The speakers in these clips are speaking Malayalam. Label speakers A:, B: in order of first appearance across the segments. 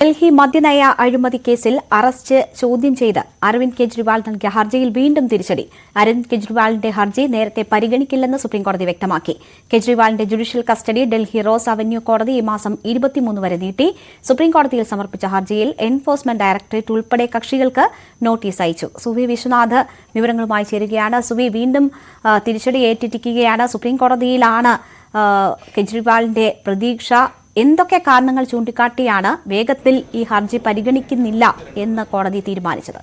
A: ഡൽഹി മദ്യനയ അഴിമതി കേസിൽ അറസ്റ്റ് ചോദ്യം ചെയ്ത് അരവിന്ദ് കെജ്രിവാൾ നൽകിയ ഹർജിയിൽ വീണ്ടും തിരിച്ചടി. അരവിന്ദ് കെജ്രിവാളിന്റെ ഹർജി നേരത്തെ പരിഗണിക്കില്ലെന്ന് സുപ്രീംകോടതി വ്യക്തമാക്കി. കെജ്രിവാളിന്റെ judicial custody Delhi Rose Avenue കോടതി ഈ മാസം 23 വരെ നീട്ടി. സുപ്രീംകോടതിയിൽ സമർപ്പിച്ച ഹർജിയിൽ എൻഫോഴ്സ്മെന്റ് ഡയറക്ടറേറ്റ് ഉൾപ്പെടെ കക്ഷികൾക്ക് നോട്ടീസ് അയച്ചു. സുവി വിശ്വനാഥ് വിവരങ്ങളുമായി ചേരുകയാണ്. സുവി, വീണ്ടും തിരിച്ചടി ഏറ്റിരിക്കുകയാണ്. സുപ്രീംകോടതിയിലാണ് കെജ്രിവാളിന്റെ പ്രതീക്ഷ. എന്തൊക്കെ കാരണങ്ങൾ ചൂണ്ടിക്കാട്ടിയാണ് വേഗത്തിൽ ഈ ഹർജി പരിഗണിക്കുന്നില്ല എന്ന് കോടതി തീരുമാനിച്ചത്?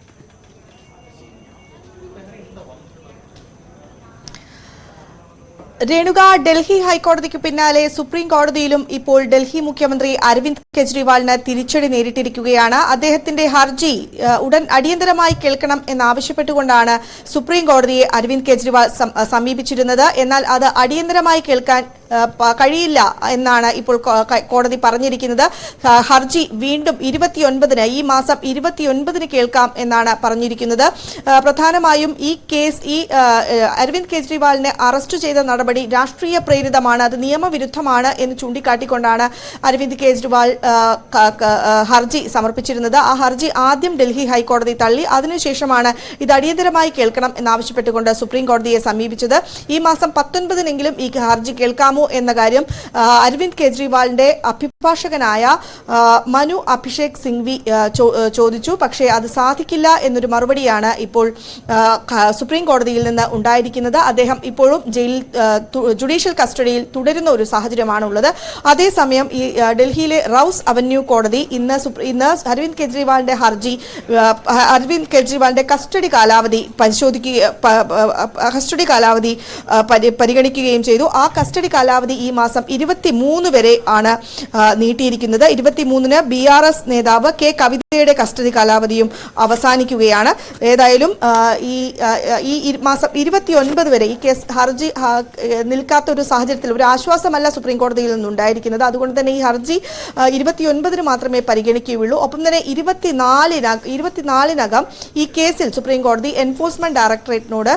B: രേണുക, ഡൽഹി ഹൈക്കോടതിക്ക് പിന്നാലെ സുപ്രീം കോടതിയിലും ഇപ്പോൾ ഡൽഹി മുഖ്യമന്ത്രി അരവിന്ദ് കെജ്രിവാളിന് തിരിച്ചടി നേരിട്ടിരിക്കുകയാണ്. അദ്ദേഹത്തിന്റെ ഹർജി ഉടൻ അടിയന്തരമായി കേൾക്കണം എന്നാവശ്യപ്പെട്ടുകൊണ്ടാണ് സുപ്രീം കോടതിയെ അരവിന്ദ് കെജ്രിവാൾ സമീപിച്ചിരുന്നത്. എന്നാൽ അത് അടിയന്തരമായി കേൾക്കാൻ കഴിയില്ല എന്നാണ് ഇപ്പോൾ കോടതി പറഞ്ഞിരിക്കുന്നത്. ഹർജി വീണ്ടും 29-ന്, ഈ മാസം 29-ന് കേൾക്കാം എന്നാണ് പറഞ്ഞിരിക്കുന്നത്. പ്രധാനമായും ഈ കേസ്, അരവിന്ദ് കെജ്രിവാളിനെ അറസ്റ്റ് ചെയ്ത നടപടി രാഷ്ട്രീയ പ്രേരിതമാണ്, അത് നിയമവിരുദ്ധമാണ് എന്ന് ചൂണ്ടിക്കാട്ടിക്കൊണ്ടാണ് അരവിന്ദ് കെജ്രിവാൾ ഹർജി സമർപ്പിച്ചിരുന്നത്. ആ ഹർജി ആദ്യം ഡൽഹി ഹൈക്കോടതി തള്ളി. അതിനുശേഷമാണ് ഇത് അടിയന്തരമായി കേൾക്കണം എന്നാവശ്യപ്പെട്ടുകൊണ്ട് സുപ്രീം കോടതിയെ സമീപിച്ചത്. ഈ മാസം 19-നെങ്കിലും ഈ ഹർജി കേൾക്കാമോ എന്ന കാര്യം അരവിന്ദ് കെജ്രിവാളിന്റെ അഭിഭാഷകനായ മനു അഭിഷേക് സിംഗ്വി ചോദിച്ചു. പക്ഷേ അത് സാധിക്കില്ല എന്നൊരു മറുപടിയാണ് ഇപ്പോൾ സുപ്രീം കോടതിയിൽ നിന്ന് ഉണ്ടായിരിക്കുന്നത്. അദ്ദേഹം ഇപ്പോഴും ജയിലിൽ ജുഡീഷ്യൽ കസ്റ്റഡിയിൽ തുടരുന്ന ഒരു സാഹചര്യമാണുള്ളത്. അതേസമയം ഈ ഡൽഹിയിലെ റൌസ് അവന്യൂ കോടതി ഇന്ന് അരവിന്ദ് കെജ്രിവാളിന്റെ ഹർജി, അരവിന്ദ് കെജ്രിവാളിന്റെ കസ്റ്റഡി കാലാവധി പരിഗണിക്കുകയും ചെയ്തു. ആ കസ്റ്റഡി കാലാവധി ഈ മാസം 23 വരെ ആണ് നീട്ടിയിരിക്കുന്നത്. 23-ന് BRS നേതാവ് കെ കവിതയുടെ കസ്റ്റഡി കാലാവധിയും അവസാനിക്കുകയാണ്. ഏതായാലും ഈ മാസം 29 വരെ ഈ കേസ് ഹർജി നിൽക്കാത്ത ഒരു സാഹചര്യത്തിൽ ഒരു ആശ്വാസമല്ല സുപ്രീം കോടതിയിൽ നിന്നുണ്ടായിരിക്കുന്നത്. അതുകൊണ്ട് തന്നെ ഈ ഹർജി 29-ന് മാത്രമേ പരിഗണിക്കുകയുള്ളൂ. ഒപ്പം തന്നെ 24-നകം ഈ കേസിൽ സുപ്രീം കോടതി എൻഫോഴ്സ്മെന്റ് ഡയറക്ടറേറ്റിനോട്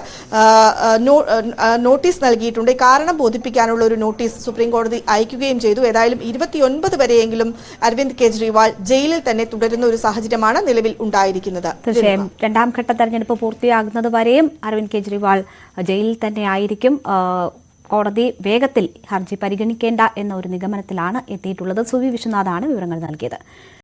B: നോട്ടീസ് നൽകിയിട്ടുണ്ട്. കാരണം ബോധിപ്പിക്കാനുള്ള ഒരു നോട്ടീസ് സുപ്രീം കോടതി അയക്കുകയും ചെയ്തു. ഏതായാലും 29 വരെയെങ്കിലും അരവിന്ദ് കെജ്രിവാൾ ജയിലിൽ തന്നെ തുടരുന്ന ഒരു സാഹചര്യമാണ് നിലവിൽ ഉണ്ടായിരിക്കുന്നത്.
A: തീർച്ചയായും രണ്ടാം ഘട്ട തെരഞ്ഞെടുപ്പ് പൂർത്തിയാകുന്നത് വരെയും അരവിന്ദ് കെജ്രിവാൾ ജയിലിൽ തന്നെ ആയിരിക്കും. കോടതി വേഗത്തിൽ ഹർജി പരിഗണിക്കേണ്ട എന്ന ഒരു നിഗമനത്തിലാണ് എത്തിയിട്ടുള്ളത്. സുവി വിശ്വനാഥാണ് വിവരങ്ങൾ നൽകിയത്.